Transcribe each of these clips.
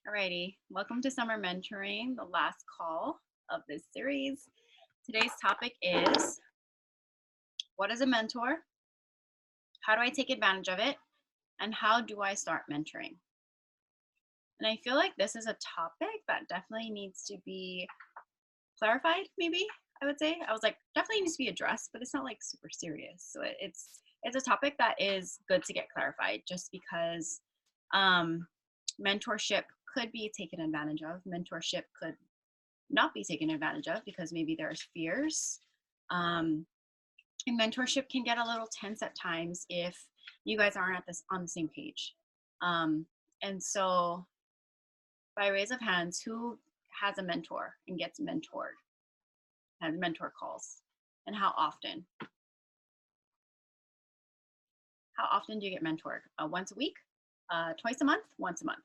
Alrighty, welcome to Summer Mentoring, the last call of this series. Today's topic is, what is a mentor? How do I take advantage of it? And how do I start mentoring? And I feel like this is a topic that definitely needs to be clarified, maybe, I would say. I was like, definitely needs to be addressed, but it's not like super serious. So it's a topic that is good to get clarified just because mentorship could be taken advantage of. Mentorship could not be taken advantage of because maybe there's fears. And mentorship can get a little tense at times if you guys aren't on the same page. And so, by raise of hands, who has a mentor and gets mentored, has mentor calls, and how often? How often do you get mentored? Once a week, twice a month, once a month.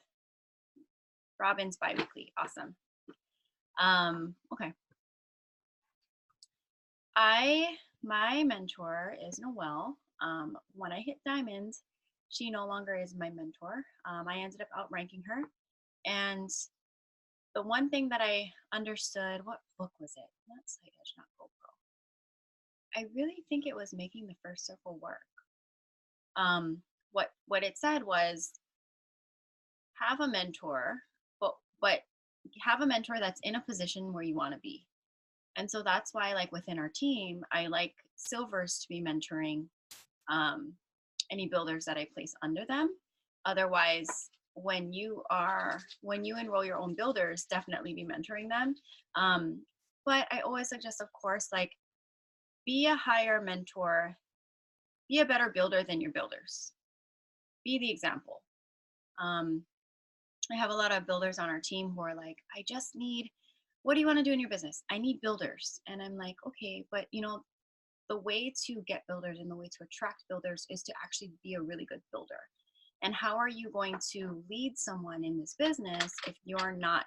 Robin's bi-weekly. Awesome. Okay. My mentor is Noelle. When I hit diamond, she no longer is my mentor. I ended up outranking her. And the one thing that I understood, what book was it? Not Sight Edge, not GoPro. I really think it was Making the First Circle Work. What it said was, have a mentor, but have a mentor that's in a position where you want to be. And so that's why, like within our team, I like silvers to be mentoring any builders that I place under them. Otherwise, when you enroll your own builders, definitely be mentoring them. But I always suggest, of course, like be a higher mentor, be a better builder than your builders. Be the example. I have a lot of builders on our team who are like, I just need, what do you want to do in your business? I need builders. And I'm like, okay, but the way to get builders and the way to attract builders is to actually be a really good builder. And how are you going to lead someone in this business if you're not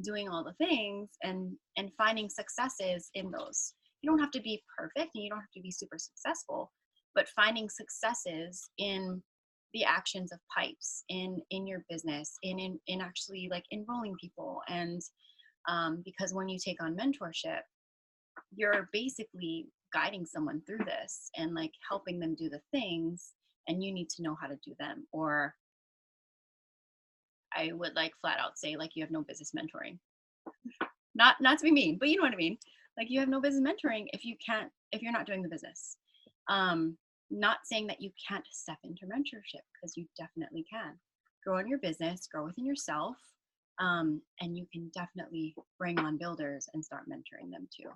doing all the things and finding successes in those? You don't have to be perfect and you don't have to be super successful, but finding successes in the actions of pipes in your business, in actually like enrolling people. And because when you take on mentorship, you're basically guiding someone through this and like helping them do the things, and you need to know how to do them. Or I would like flat out say, like, you have no business mentoring. Not to be mean, but you know what I mean. Like, you have no business mentoring if you're not doing the business. Not saying that you can't step into mentorship, because you definitely can. Grow in your business, grow within yourself, and you can definitely bring on builders and start mentoring them too.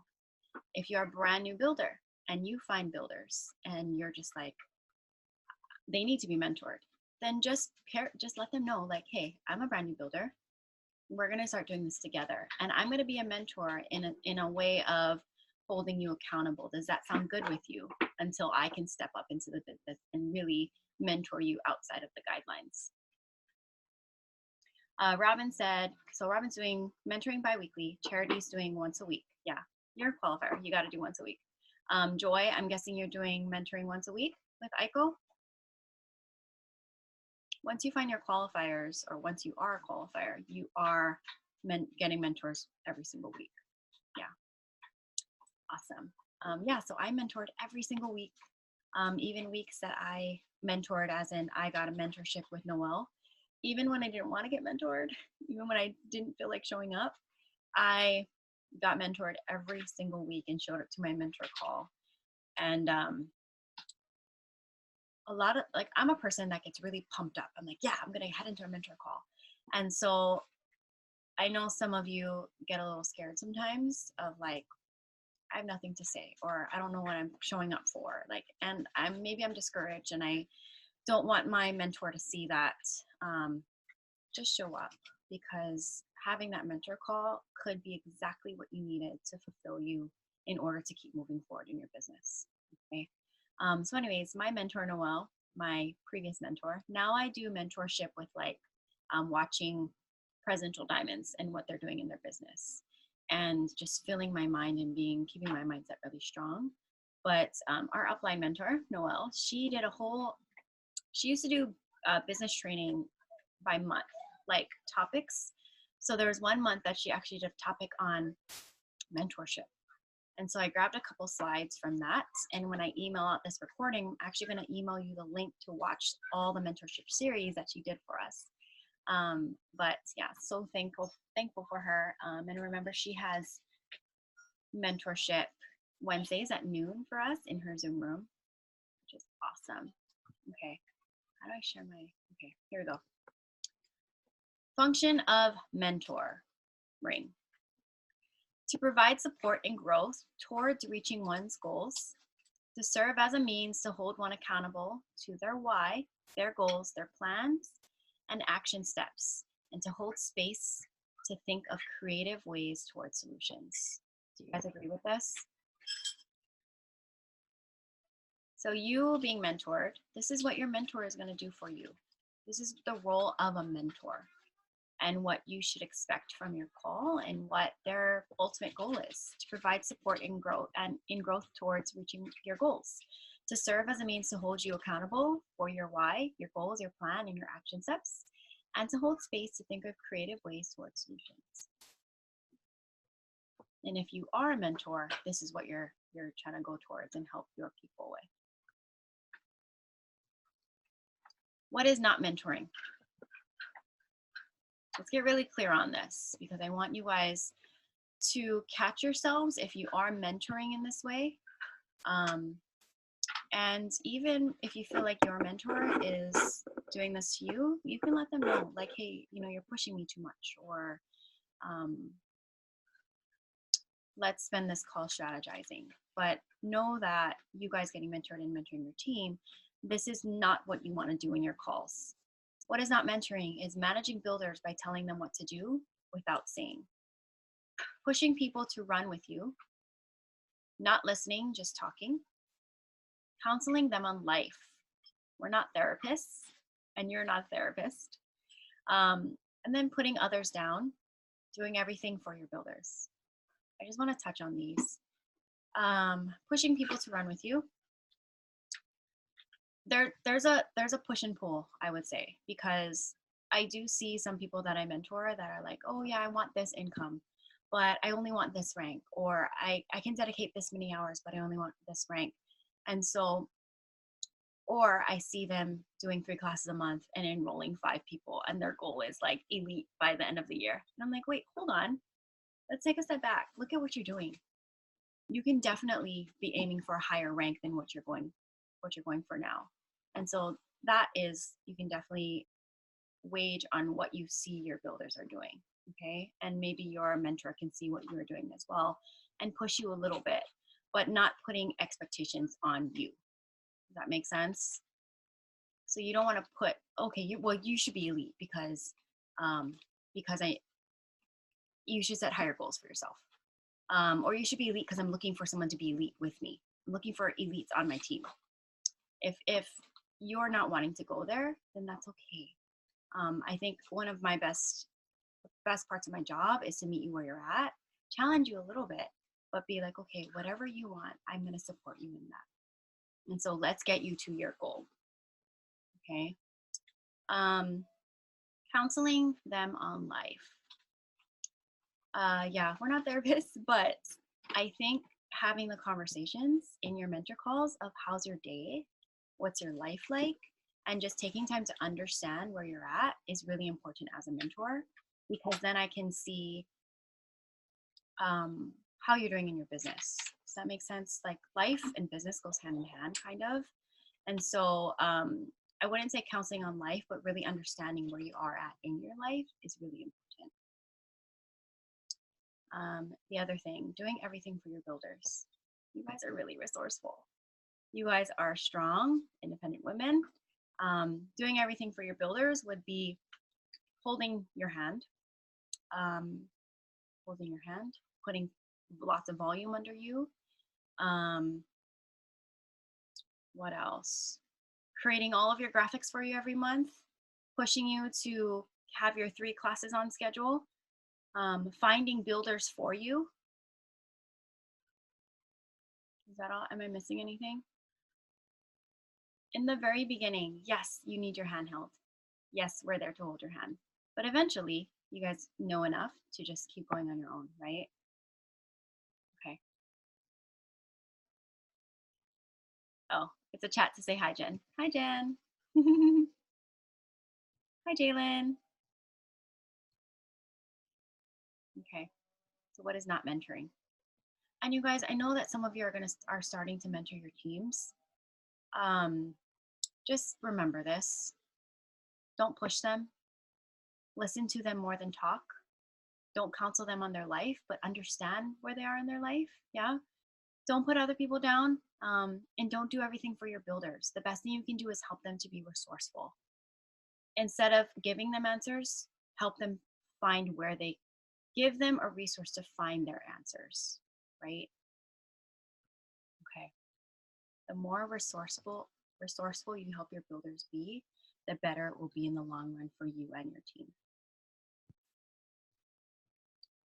If you're a brand new builder and you find builders and you're just like, they need to be mentored, then just let them know, like, hey, I'm a brand new builder. We're going to start doing this together. And I'm going to be a mentor in a way of holding you accountable. Does that sound good with you? Until I can step up into the business and really mentor you outside of the guidelines. Robin said, so Robin's doing mentoring bi-weekly. Charity's doing once a week. Yeah, you're a qualifier. You got to do once a week. Joy, I'm guessing you're doing mentoring once a week with ICO. Once you find your qualifiers, or once you are a qualifier, you are getting mentors every single week. Yeah. Awesome. Yeah, so I mentored every single week, even weeks that I mentored, as in I got a mentorship with Noelle. Even when I didn't want to get mentored, even when I didn't feel like showing up, I got mentored every single week and showed up to my mentor call. And a lot of, like, I'm a person that gets really pumped up. I'm like, yeah, I'm going to head into a mentor call. And so I know some of you get a little scared sometimes of like, I have nothing to say, or I don't know what I'm showing up for. Like, and maybe I'm discouraged and I don't want my mentor to see that. Just show up, because having that mentor call could be exactly what you needed to fulfill you in order to keep moving forward in your business. Okay. So anyways, my mentor, Noelle, my previous mentor, now I do mentorship with like watching Presidential Diamonds and what they're doing in their business, and just filling my mind and keeping my mindset really strong. But our upline mentor, Noelle, she used to do business training by month. like topics. So there was one month that she actually did a topic on mentorship. And so I grabbed a couple slides from that. And when I email out this recording, I'm actually going to email you the link to watch all the mentorship series that she did for us. But yeah, so thankful for her. And remember, she has mentorship Wednesdays at noon for us in her Zoom room, which is awesome. Okay, how do I share my, okay, here we go. Function of mentoring. To provide support and growth towards reaching one's goals, to serve as a means to hold one accountable to their why, their goals, their plans, and action steps, and to hold space to think of creative ways towards solutions. Do you guys agree with this? So you being mentored, this is what your mentor is going to do for you. This is the role of a mentor and what you should expect from your call and what their ultimate goal is: to provide support and growth towards reaching your goals, to serve as a means to hold you accountable for your why, your goals, your plan, and your action steps, and to hold space to think of creative ways towards solutions. And if you are a mentor, this is what you're trying to go towards and help your people with. What is not mentoring? Let's get really clear on this, because I want you guys to catch yourselves if you are mentoring in this way. And even if you feel like your mentor is doing this to you, you can let them know, like, hey, you're pushing me too much, or let's spend this call strategizing. But know that you guys getting mentored and mentoring your team, this is not what you want to do in your calls. What is not mentoring is managing builders by telling them what to do without saying. Pushing people to run with you, not listening, just talking. Counseling them on life. We're not therapists, and you're not a therapist. And then putting others down, doing everything for your builders. I just want to touch on these. Pushing people to run with you. There's a push and pull, I would say, because I do see some people that I mentor that are like, oh yeah, I want this income, but I only want this rank, or I can dedicate this many hours, but I only want this rank. And so, or I see them doing 3 classes a month and enrolling 5 people, and their goal is like elite by the end of the year. And I'm like, wait, hold on. Let's take a step back. Look at what you're doing. You can definitely be aiming for a higher rank than what you're going for now. And so that is, you can definitely wage on what you see your builders are doing. Okay. And maybe your mentor can see what you're doing as well and push you a little bit, but not putting expectations on you. Does that make sense? So you don't want to put, okay, you should be elite because you should set higher goals for yourself. Or you should be elite because I'm looking for someone to be elite with me. I'm looking for elites on my team. If you're not wanting to go there, then that's okay. I think one of my best parts of my job is to meet you where you're at, challenge you a little bit, but be like, okay, whatever you want, I'm going to support you in that. And so let's get you to your goal. Okay. Counseling them on life. Yeah, we're not therapists, but I think having the conversations in your mentor calls of how's your day, what's your life like, and just taking time to understand where you're at is really important as a mentor, because then I can see how you're doing in your business. Does that make sense? Like life and business goes hand in hand, kind of. And so I wouldn't say counseling on life, but really understanding where you are at in your life is really important. The other thing, doing everything for your builders. You guys are really resourceful. You guys are strong, independent women. Doing everything for your builders would be holding your hand, putting lots of volume under you. What else? Creating all of your graphics for you every month, pushing you to have your 3 classes on schedule, finding builders for you. Is that all? Am I missing anything? In the very beginning, yes, you need your hand held. Yes, we're there to hold your hand. But eventually, you guys know enough to just keep going on your own, right? Okay. Oh, it's a chat to say hi, Jen. Hi, Jen. Hi, Jalen. Okay. So what is not mentoring? And you guys, I know that some of you are starting to mentor your teams. Just remember this. Don't push them. Listen to them more than talk. Don't counsel them on their life, but understand where they are in their life. Yeah. Don't put other people down, and don't do everything for your builders. The best thing you can do is help them to be resourceful. Instead of giving them answers, help them find where they give them a resource to find their answers, right? Okay. The more resourceful you help your builders be, the better it will be in the long run for you and your team.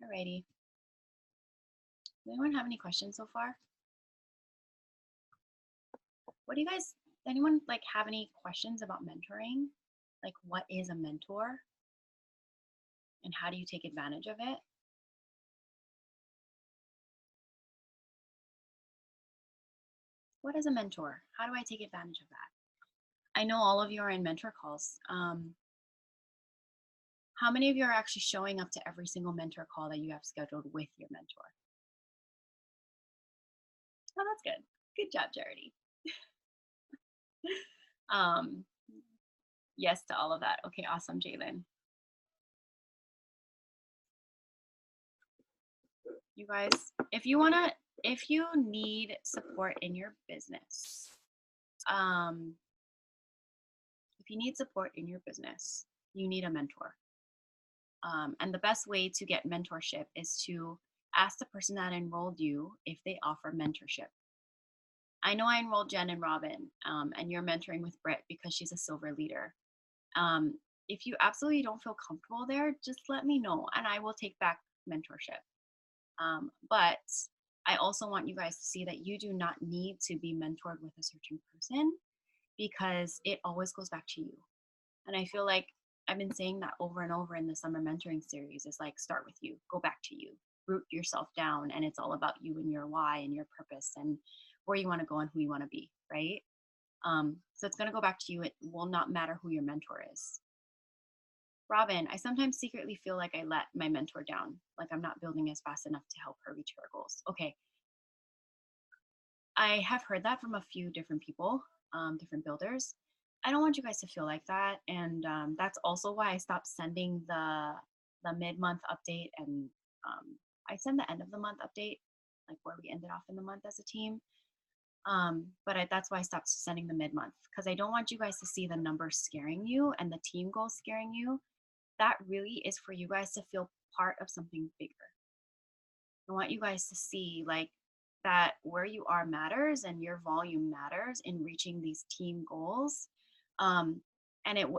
Alrighty. Does anyone have any questions so far? What do you guys, anyone like have any questions about mentoring? Like what is a mentor? And how do you take advantage of it? What is a mentor? How do I take advantage of that? I know all of you are in mentor calls. How many of you are actually showing up to every single mentor call that you have scheduled with your mentor? Oh, that's good. Good job, Charity. Yes to all of that. Okay, awesome, Jalen. You guys, if you need support in your business, you need a mentor. And the best way to get mentorship is to ask the person that enrolled you if they offer mentorship. I know I enrolled Jen and Robin, and you're mentoring with Britt because she's a silver leader. If you absolutely don't feel comfortable there, just let me know and I will take back mentorship. But I also want you guys to see that you do not need to be mentored with a certain person because it always goes back to you. And I feel like I've been saying that over and over in the summer mentoring series is like, start with you, go back to you, root yourself down. And it's all about you and your why and your purpose and where you want to go and who you want to be, right? So it's going to go back to you. It will not matter who your mentor is. Robin, I sometimes secretly feel like I let my mentor down, like I'm not building as fast enough to help her reach her goals. Okay. I have heard that from a few different people, different builders. I don't want you guys to feel like that. And that's also why I stopped sending the mid-month update. And I send the end of the month update, like where we ended off in the month as a team. That's why I stopped sending the mid-month because I don't want you guys to see the numbers scaring you and the team goals scaring you. That really is for you guys to feel part of something bigger. I want you guys to see like that where you are matters and your volume matters in reaching these team goals. And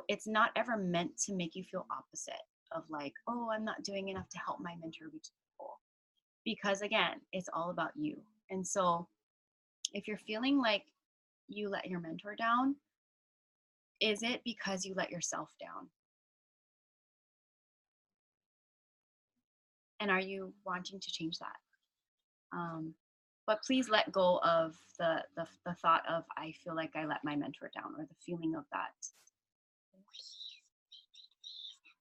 it's not ever meant to make you feel opposite of like, oh, I'm not doing enough to help my mentor reach the goal. Because again, it's all about you. And so if you're feeling like you let your mentor down, is it because you let yourself down? And are you wanting to change that? But please let go of the thought of I feel like I let my mentor down or the feeling of that.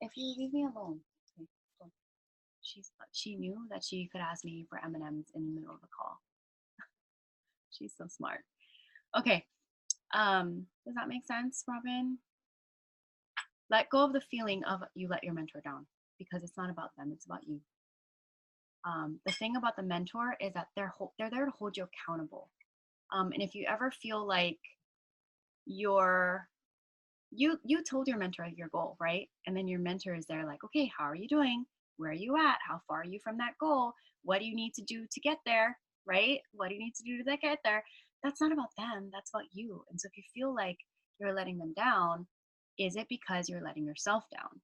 If you leave me alone. Okay, cool. She knew that she could ask me for M&Ms in the middle of the call. She's so smart. Okay. Does that make sense, Robin? Let go of the feeling of you let your mentor down because it's not about them, it's about you. The thing about the mentor is that they're there to hold you accountable. And if you ever feel like you told your mentor your goal, right? And then your mentor is there like, okay, how are you doing? Where are you at? How far are you from that goal? What do you need to do to get there? Right? What do you need to do to get there? That's not about them. That's about you. And so if you feel like you're letting them down, is it because you're letting yourself down?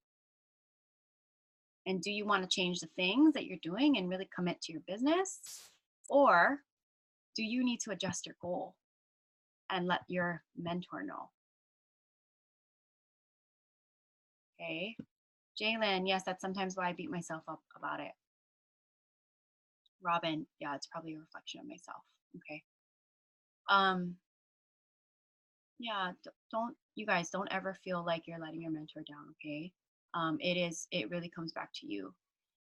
And do you want to change the things that you're doing and really commit to your business? Or do you need to adjust your goal and let your mentor know? Okay. Jalen, yes, that's sometimes why I beat myself up about it. Robin, yeah, it's probably a reflection of myself. Okay. Um, yeah, don't you guys don't ever feel like you're letting your mentor down, okay? It really comes back to you.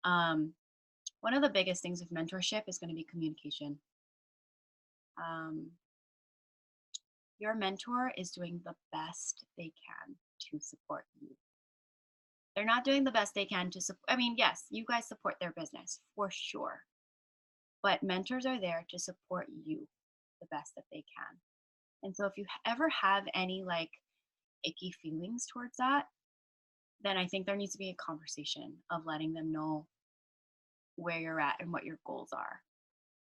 Um, one of the biggest things with mentorship is going to be communication. Um, your mentor is doing the best they can to support you. They're not doing the best they can to support. I mean, yes, you guys support their business for sure, but mentors are there to support you the best that they can. And so if you ever have any like icky feelings towards that, then I think there needs to be a conversation of letting them know where you're at and what your goals are.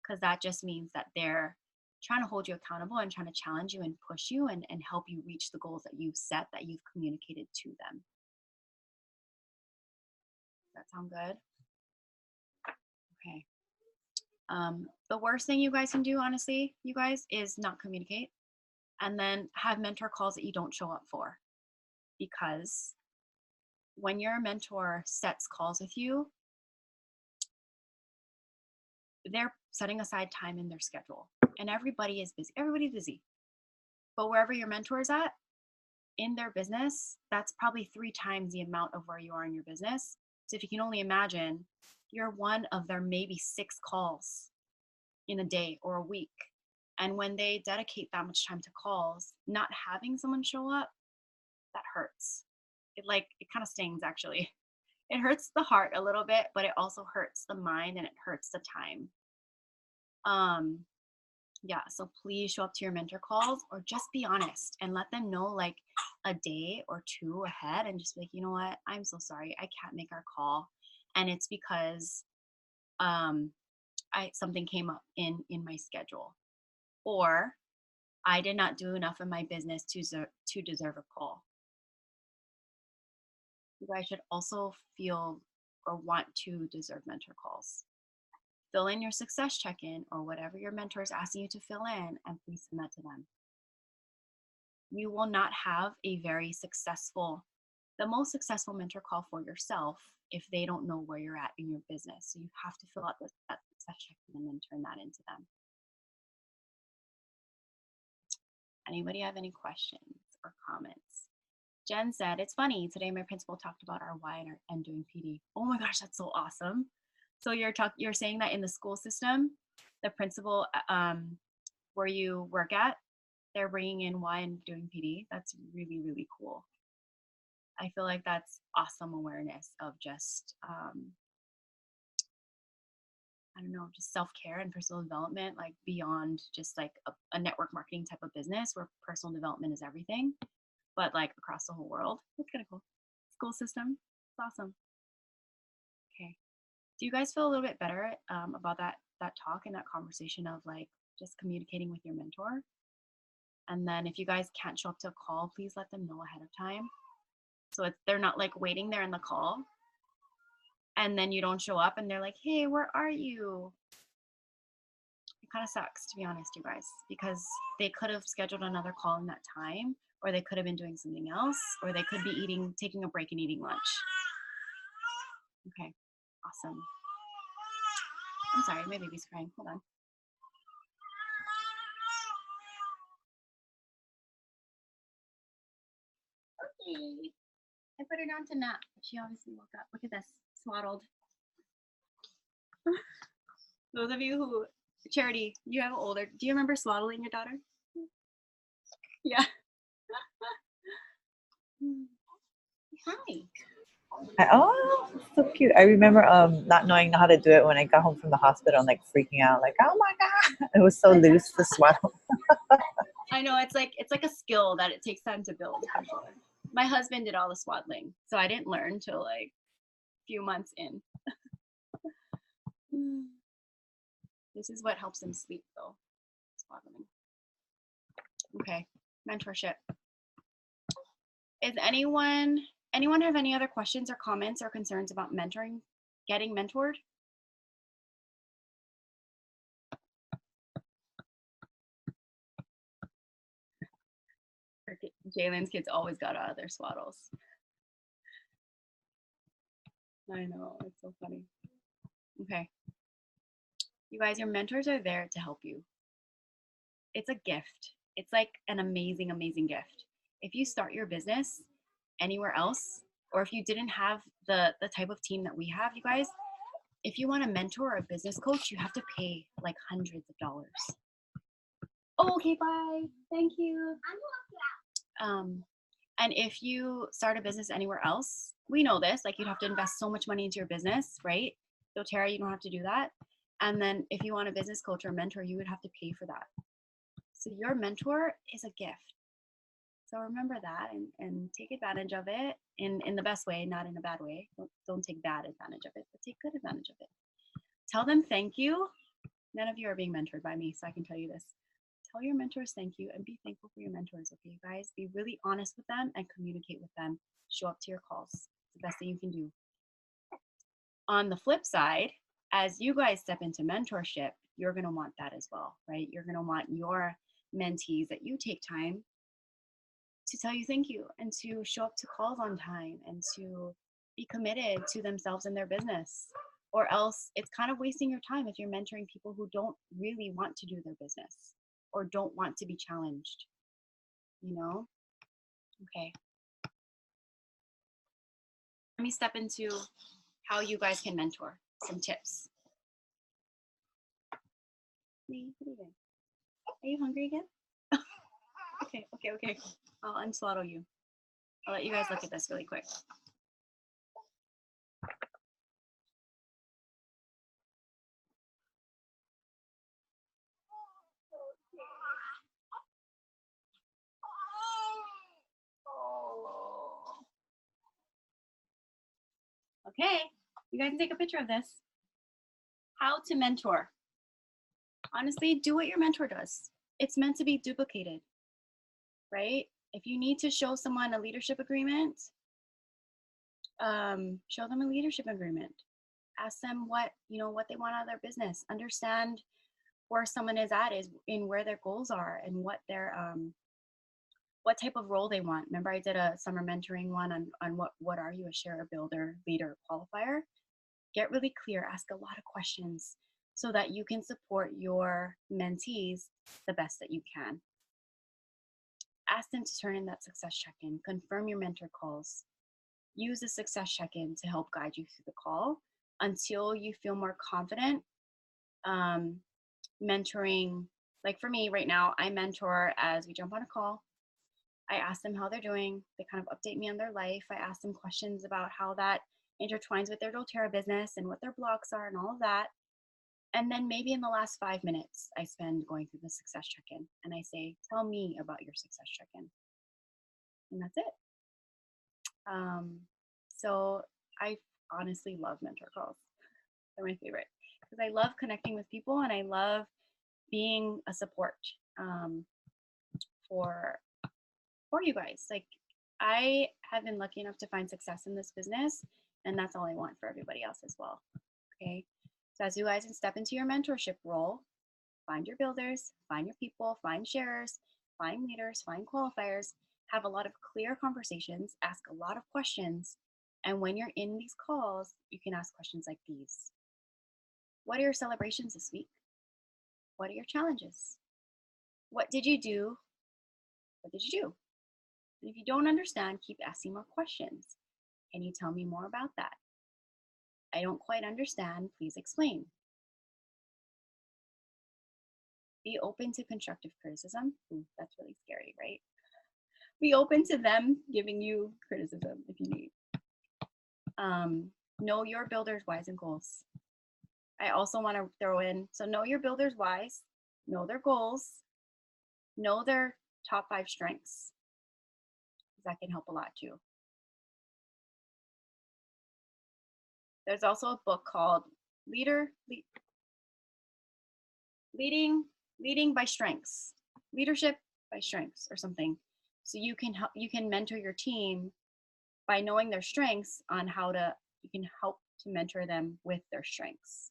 Because that just means that they're trying to hold you accountable and trying to challenge you and push you and help you reach the goals that you've set, that you've communicated to them. Does that sound good? Okay. The worst thing you guys can do, honestly, you guys, is not communicate and then have mentor calls that you don't show up for. Because when your mentor sets calls with you, they're setting aside time in their schedule and everybody is busy. Everybody's busy. But wherever your mentor is at in their business, that's probably 3 times the amount of where you are in your business. So if you can only imagine, you're one of their maybe 6 calls in a day or a week. And when they dedicate that much time to calls, not having someone show up, that hurts. It kind of stings actually. It hurts the heart a little bit, but it also hurts the mind and it hurts the time. Yeah, so please show up to your mentor calls or just be honest and let them know like a day or 2 ahead and just be like, you know what, I'm so sorry, I can't make our call. And it's because I something came up in my schedule. Or I did not do enough in my business to deserve a call. You guys should also feel or want to deserve mentor calls. Fill in your success check-in or whatever your mentor is asking you to fill in and please send that to them. You will not have a very successful, the most successful mentor call for yourself if they don't know where you're at in your business. So you have to fill out that success check-in and then turn that into them. Anybody have any questions or comments? Jen said, it's funny, today my principal talked about our why and doing PD. Oh my gosh, that's so awesome. So you're saying that in the school system, the principal where you work at, they're bringing in why and doing PD. That's really, really cool. I feel like that's awesome awareness of just, I don't know, just self-care and personal development, like beyond just like a network marketing type of business where personal development is everything, but like across the whole world. That's kind of cool. School system, it's awesome. Okay. Do you guys feel a little bit better about that talk and that conversation of like just communicating with your mentor? And then if you guys can't show up to a call, please let them know ahead of time. So they're not like waiting there in the call and then you don't show up and they're like, hey, where are you? It kind of sucks, to be honest, you guys, because they could have scheduled another call in that time, or they could have been doing something else, or they could be taking a break and eating lunch. Okay, awesome. I'm sorry, my baby's crying. Hold on. Okay. I put her down to nap, but she obviously woke up. Look at this, swaddled. Those of you who, Charity, you have older, do you remember swaddling your daughter? Yeah. Hi. Oh, so cute. I remember not knowing how to do it when I got home from the hospital and like freaking out, like, oh my God. It was so loose to swaddle. I know it's like a skill that it takes time to build for sure. My husband did all the swaddling, so I didn't learn till like a few months in. This is what helps him sleep though, swaddling. Okay, mentorship. Is anyone have any other questions or comments or concerns about mentoring, getting mentored? Jalen's kids always got out of their swaddles. I know, it's so funny. Okay. You guys, your mentors are there to help you. It's a gift. It's like an amazing, amazing gift. If you start your business anywhere else, or if you didn't have the type of team that we have, you guys, if you want a mentor or a business coach, you have to pay like hundreds of dollars. Oh, okay, bye. Thank you. Um, and if you start a business anywhere else, we know this, like you'd have to invest so much money into your business, right? doTERRA, you don't have to do that. And then if you want a business coach or a mentor, you would have to pay for that. So your mentor is a gift. So remember that and take advantage of it in the best way, not in a bad way. Don't take bad advantage of it, but take good advantage of it. Tell them thank you. None of you are being mentored by me, so I can tell you this. Tell your mentors thank you and be thankful for your mentors, okay, you guys? Be really honest with them and communicate with them. Show up to your calls. It's the best thing you can do. On the flip side, as you guys step into mentorship, you're going to want that as well, right? You're going to want your mentees that you take time to tell you thank you and to show up to calls on time and to be committed to themselves and their business. Or else it's kind of wasting your time if you're mentoring people who don't really want to do their business or don't want to be challenged, you know? Okay. Let me step into how you guys can mentor, some tips. What are you doing? Are you hungry again? Okay. I'll unswaddle you. I'll let you guys look at this really quick. Okay, you guys can take a picture of this. How to mentor. Honestly, do what your mentor does. It's meant to be duplicated, right? If you need to show someone a leadership agreement, show them a leadership agreement. Ask them what they want out of their business. Understand where someone is in where their goals are and what their what type of role they want. Remember, I did a summer mentoring one on what are you, a sharer, builder, leader, qualifier? Get really clear, ask a lot of questions so that you can support your mentees the best that you can. Ask them to turn in that success check-in, confirm your mentor calls. Use a success check-in to help guide you through the call until you feel more confident mentoring. Like for me right now, I mentor as we jump on a call. I ask them how they're doing. They kind of update me on their life. I ask them questions about how that intertwines with their doTERRA business and what their blocks are and all of that. And then maybe in the last 5 minutes, I spend going through the success check-in and I say, tell me about your success check-in. And that's it. So I honestly love mentor calls. They're my favorite because I love connecting with people and I love being a support for you guys. Like I have been lucky enough to find success in this business, and that's all I want for everybody else as well. Okay. So as you guys can step into your mentorship role, find your builders, find your people, find sharers, find leaders, find qualifiers, have a lot of clear conversations, ask a lot of questions. And when you're in these calls, you can ask questions like these. What are your celebrations this week? What are your challenges? What did you do? What did you do? And if you don't understand, keep asking more questions. Can you tell me more about that? I don't quite understand. Please explain. Be open to constructive criticism. Ooh, that's really scary, right? Be open to them giving you criticism if you need. Know your builder's whys and goals. I also want to throw in, so know your builder's whys, know their goals, know their top 5 strengths. That can help a lot too. There's also a book called Leading by Strengths, Leadership by Strengths or something. So you can mentor your team by knowing their strengths on you can help to mentor them with their strengths.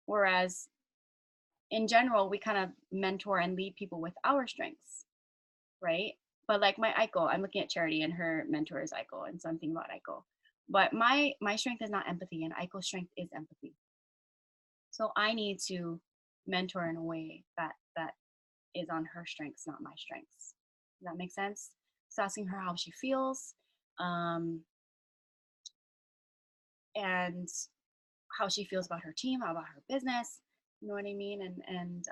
Whereas in general, we kind of mentor and lead people with our strengths, right? But like my Aiko, I'm looking at Charity and her mentor is Aiko, and so I'm thinking about Aiko. But my strength is not empathy, and Aiko's strength is empathy. So I need to mentor in a way that is on her strengths, not my strengths. Does that make sense? So asking her how she feels, and how she feels about her team, about her business. You know what I mean? And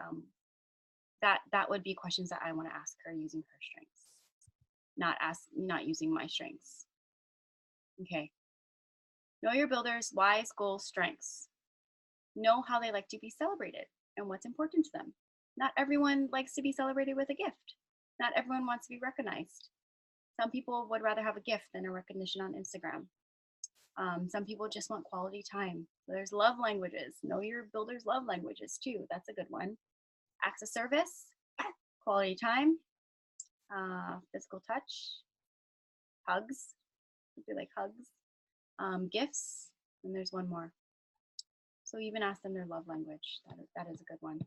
that would be questions that I want to ask her using her strengths, not using my strengths. Okay. Know your builders' whys, goals, strengths. Know how they like to be celebrated and what's important to them. Not everyone likes to be celebrated with a gift. Not everyone wants to be recognized. Some people would rather have a gift than a recognition on Instagram. Some people just want quality time. So there's love languages. Know your builder's love languages too. That's a good one. Acts of service, quality time, physical touch, hugs. Would be like hugs, gifts, and there's one more. So even ask them their love language. That is a good one.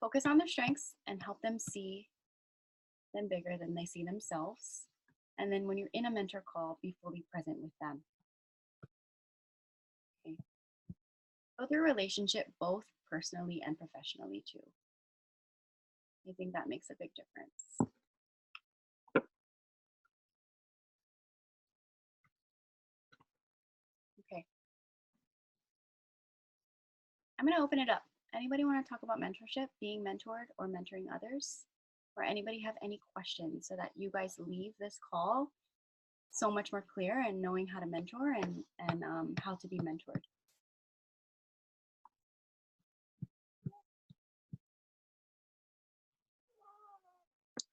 Focus on their strengths and help them see them bigger than they see themselves. And then when you're in a mentor call, be fully present with them. Okay. Build your relationship both personally and professionally too. I think that makes a big difference. Okay. I'm going to open it up. Anybody want to talk about mentorship, being mentored, or mentoring others? Or anybody have any questions so that you guys leave this call so much more clear and knowing how to mentor and how to be mentored?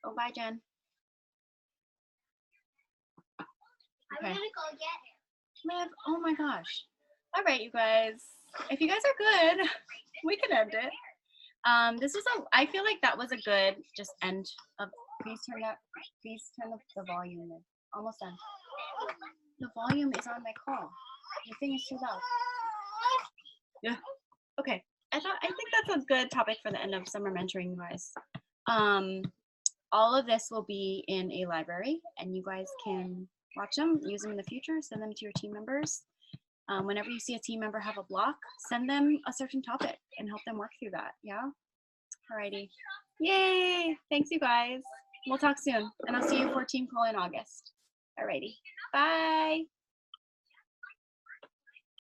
Oh, bye, Jen. Okay. I'm gonna go get him. Liv, oh my gosh. All right, you guys. If you guys are good, we can end it. I feel like that was a good just end of, please turn the volume in. Almost done. The volume is on my call. The thing is too loud. Yeah. Okay. I think that's a good topic for the end of summer mentoring, you guys. All of this will be in a library and you guys can watch them, use them in the future, send them to your team members. Whenever you see a team member have a block, send them a certain topic and help them work through that. Yeah. Alrighty. Yay. Thanks, you guys. We'll talk soon. And I'll see you for team call in August. Alrighty. Bye.